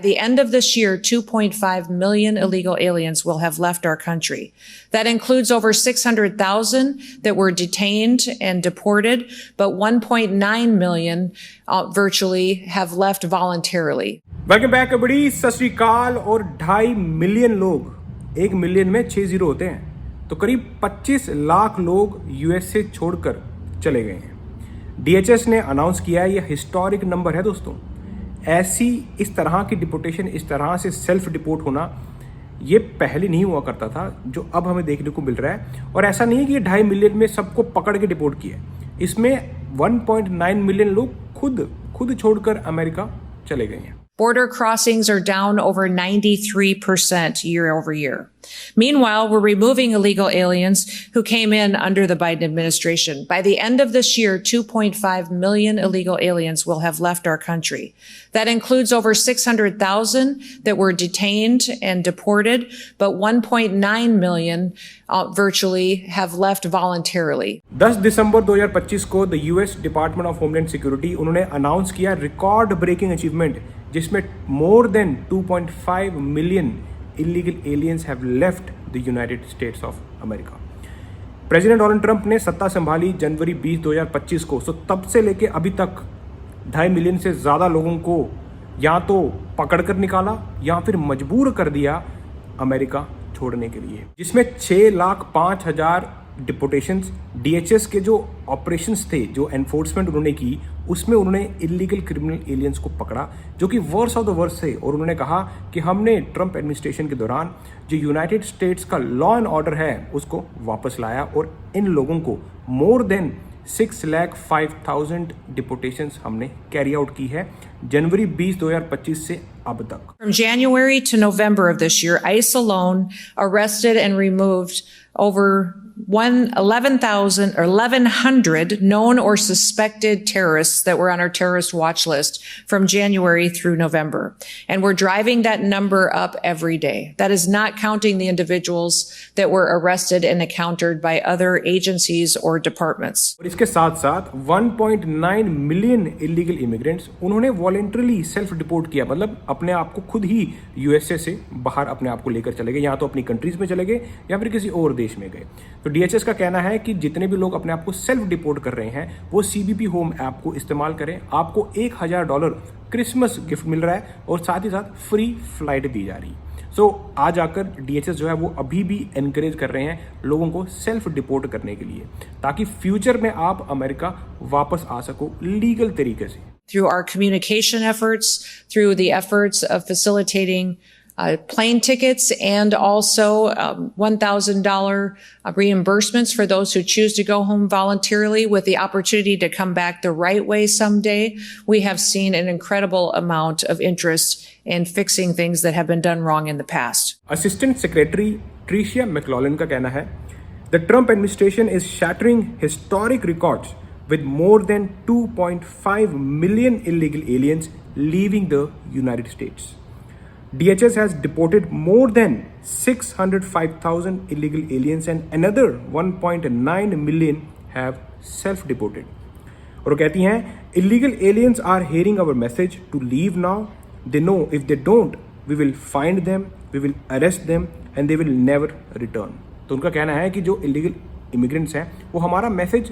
the end of this year, 2.5 million illegal aliens will have left our country. That includes over 600,000 that were detained and deported, but 1.9 million virtually have left voluntarily. Welcome back बड़ी सत श्री अकाल। और 2.5 million लोग, 1 million में 6 zero होते हैं, तो करीब 25 लाख लोग यूएस से छोड़कर चले गए हैं। डीएचएस ने अनाउंस किया है, यह हिस्टोरिक नंबर है दोस्तों। ऐसी इस तरह की डिपोटेशन, इस तरह से सेल्फ डिपोर्ट होना, ये पहले नहीं हुआ करता था, जो अब हमें देखने को मिल रहा है। और ऐसा नहीं है कि ये 2.5 मिलियन में सबको पकड़ के डिपोर्ट किया, इसमें 1.9 मिलियन लोग खुद छोड़कर अमेरिका चले गए हैं। Border crossings are down over 93% year over year. Meanwhile, we're removing illegal aliens who came in under the Biden administration. By the end of this year, 2.5 million illegal aliens will have left our country. That includes over 600,000 that were detained and deported, but 1.9 million virtually have left voluntarily. 10 दिसंबर 2025 को the US department of homeland security उन्होंने announce किया record breaking achievement, जिसमें more than 2.5 million illegal aliens have left the United states of America. President Donald Trump ने सत्ता संभाली जनवरी 20, 2025 को। सो तब से लेके अभी तक 2.5 मिलियन से ज़्यादा लोगों को या तो पकड़कर निकाला या फिर मजबूर कर दिया अमेरिका छोड़ने के लिए, जिसमें 6,05,000 डिपोटेशंस। डीएचएस के जो ऑपरेशंस थे, जो एनफोर्समेंट उन्होंने की, उसमें उन्होंने इलीगल क्रिमिनल एलियंस को पकड़ा, जो कि वर्स्ट ऑफ द वर्स्ट थे। और उन्होंने कहा कि हमने ट्रंप एडमिनिस्ट्रेशन के दौरान जो यूनाइटेड स्टेट्स का लॉ एंड ऑर्डर है उसको वापस लाया, और इन लोगों को मोर देन 6,05,000 डिपोटेशंस हमने कैरी आउट की है जनवरी 20, 2025 से अब तक। From January to November of this year, ICE alone arrested and removed over 1,100 known or suspected terrorists that were on our terrorist watch list from January through November. And we're driving that number up every day. That is not counting the individuals that were arrested and encountered by other agencies or departments. और इसके साथ साथ 1.9 million illegal immigrants उन्होंने voluntarily self deport किया, मतलब अपने आप को खुद ही यूएसए से बाहर अपने आप को लेकर चले गए, या तो अपनी कंट्रीज में चले गए या फिर किसी और देश में गए। तो डीएचएस का कहना है कि जितने भी लोग अपने आप को सेल्फ डिपोर्ट कर रहे हैं वो सीबीपी होम ऐप को इस्तेमाल करें। आपको $1,000 क्रिसमस गिफ्ट मिल रहा है और साथ ही साथ फ्री फ्लाइट दी जा रही है। सो आज आकर डीएचएस जो है वो अभी भी एनकरेज कर रहे हैं लोगों को सेल्फ डिपोर्ट करने के लिए, ताकि फ्यूचर में आप अमेरिका वापस आ सको लीगल तरीके से। Through our communication efforts, through the efforts of facilitating plane tickets and also $1,000 reimbursements for those who choose to go home voluntarily with the opportunity to come back the right way someday, we have seen an incredible amount of interest in fixing things that have been done wrong in the past. Assistant Secretary Tricia McLaurin का कहना है, The Trump administration is shattering historic records with more than 2.5 million illegal aliens leaving the United States. DHS has deported more than 605,000 illegal aliens and another 1.9 million have self-deported. और वो कहती हैं, illegal aliens are hearing our message to leave now. They know if they don't, we will find them, we will arrest them and they will never return. तो उनका कहना है कि जो illegal immigrants हैं वो हमारा मैसेज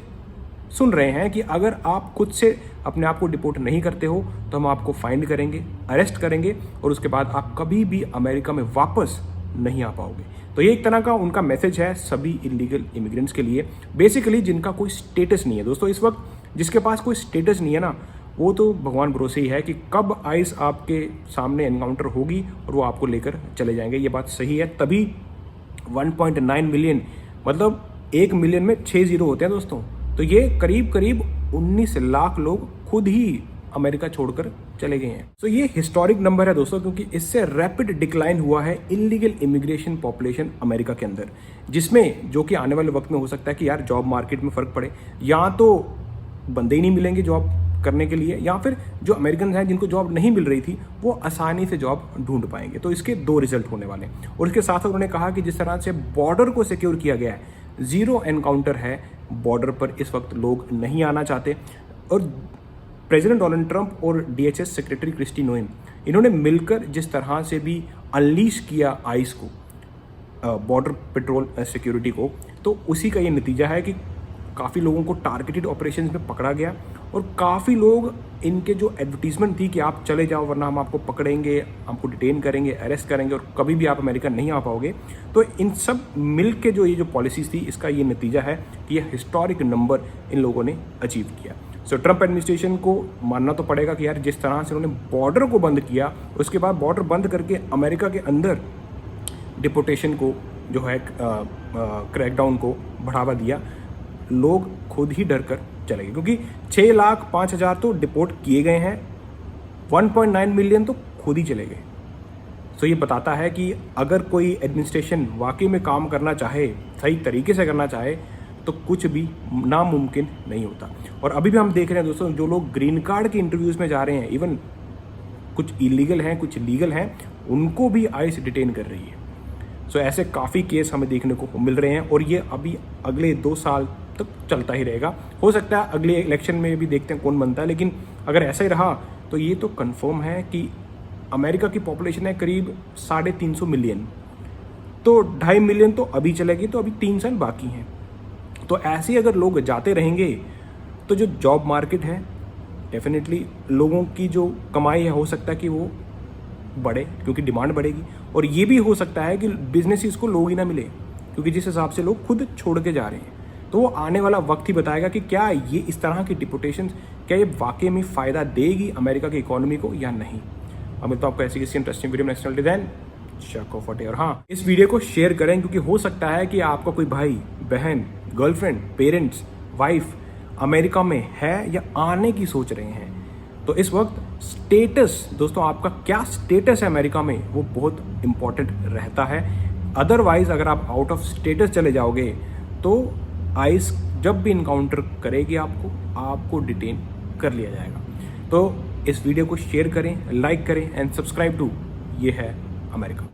सुन रहे हैं कि अगर आप खुद से अपने आप को डिपोर्ट नहीं करते हो तो हम आपको फाइंड करेंगे, अरेस्ट करेंगे और उसके बाद आप कभी भी अमेरिका में वापस नहीं आ पाओगे। तो ये एक तरह का उनका मैसेज है सभी इलीगल इमिग्रेंट्स के लिए, बेसिकली जिनका कोई स्टेटस नहीं है। दोस्तों इस वक्त जिसके पास कोई स्टेटस नहीं है ना, वो तो भगवान भरोसे ही है कि कब आइस आपके सामने एनकाउंटर होगी और वो आपको लेकर चले जाएंगे। ये बात सही है, तभी 1.9 मिलियन मतलब 1 मिलियन में 6 जीरो होते हैं दोस्तों। तो ये करीब 19 लाख लोग खुद ही अमेरिका छोड़कर चले गए हैं। तो ये हिस्टोरिक नंबर है दोस्तों, क्योंकि इससे रैपिड डिक्लाइन हुआ है इलीगल इमिग्रेशन पॉपुलेशन अमेरिका के अंदर, जिसमें जो कि आने वाले वक्त में हो सकता है कि यार जॉब मार्केट में फर्क पड़े, या तो बंदे ही नहीं मिलेंगे जॉब करने के लिए, या फिर जो अमेरिकन हैं जिनको जॉब नहीं मिल रही थी वो आसानी से जॉब ढूंढ पाएंगे। तो इसके 2 रिजल्ट होने वाले हैं। और इसके साथ उन्होंने कहा कि जिस तरह से बॉर्डर को सिक्योर किया गया है, 0 एनकाउंटर है बॉर्डर पर, इस वक्त लोग नहीं आना चाहते। और प्रेसिडेंट डोनाल्ड ट्रंप और DHS सेक्रेटरी क्रिस्टी नोएम, इन्होंने मिलकर जिस तरह से भी अनलीश किया आइस को, बॉर्डर पेट्रोल सिक्योरिटी को, तो उसी का ये नतीजा है कि काफ़ी लोगों को टारगेटेड ऑपरेशंस में पकड़ा गया और काफ़ी लोग इनके जो एडवर्टीजमेंट थी कि आप चले जाओ वरना हम आपको पकड़ेंगे, आपको डिटेन करेंगे, अरेस्ट करेंगे और कभी भी आप अमेरिका नहीं आ पाओगे, तो इन सब मिल के जो ये जो पॉलिसीज़ थी इसका ये नतीजा है कि ये हिस्टोरिक नंबर इन लोगों ने अचीव किया। सो ट्रंप एडमिनिस्ट्रेशन को मानना तो पड़ेगा कि यार जिस तरह से उन्होंने बॉर्डर को बंद किया, उसके बाद बॉर्डर बंद करके अमेरिका के अंदर डिपोर्टेशन को जो है क्रैकडाउन को बढ़ावा दिया, लोग खुद ही डर कर चले गए क्योंकि 6,05,000 तो डिपोर्ट किए गए हैं, 1.9 मिलियन तो खुद ही चले गए। सो ये बताता है कि अगर कोई एडमिनिस्ट्रेशन वाकई में काम करना चाहे, सही तरीके से करना चाहे, तो कुछ भी नामुमकिन नहीं होता। और अभी भी हम देख रहे हैं दोस्तों, जो लोग ग्रीन कार्ड के इंटरव्यूज़ में जा रहे हैं, इवन कुछ इलीगल हैं कुछ लीगल हैं, उनको भी आइस डिटेन कर रही है। सो ऐसे काफ़ी केस हमें देखने को मिल रहे हैं और ये अभी अगले 2 साल तक चलता ही रहेगा। हो सकता है अगले इलेक्शन में भी देखते हैं कौन बनता है, लेकिन अगर ऐसा ही रहा तो ये तो कंफर्म है कि अमेरिका की पॉपुलेशन है करीब 350 मिलियन, तो 2.5 मिलियन तो अभी चलेगी, तो अभी 3 साल बाकी हैं। तो ऐसे ही अगर लोग जाते रहेंगे तो जो जॉब मार्केट है, डेफिनेटली लोगों की जो कमाई है हो सकता है कि वो बढ़े क्योंकि डिमांड बढ़ेगी, और ये भी हो सकता है कि बिजनेसेस को लोग ही ना मिले क्योंकि जिस हिसाब से लोग खुद छोड़ के जा रहे हैं। तो वो आने वाला वक्त ही बताएगा कि क्या ये इस तरह की डिपोटेशन, क्या ये वाकई में फ़ायदा देगी अमेरिका की इकोनॉमी को या नहीं। अब तो आपको ऐसी किसी इंटरेस्टिंग वीडियो में नेक्स्ट डिज़ाइन शक ऑफ और हाँ, इस वीडियो को शेयर करें क्योंकि हो सकता है कि आपका कोई भाई, बहन, गर्लफ्रेंड, पेरेंट्स, वाइफ अमेरिका में है या आने की सोच रहे हैं। तो इस वक्त स्टेटस, दोस्तों आपका क्या स्टेटस है अमेरिका में, वो बहुत इंपॉर्टेंट रहता है। अदरवाइज अगर आप आउट ऑफ स्टेटस चले जाओगे तो आइस जब भी इनकाउंटर करेगी आपको डिटेन कर लिया जाएगा। तो इस वीडियो को शेयर करें, लाइक करें एंड सब्सक्राइब टू ये है अमेरिका।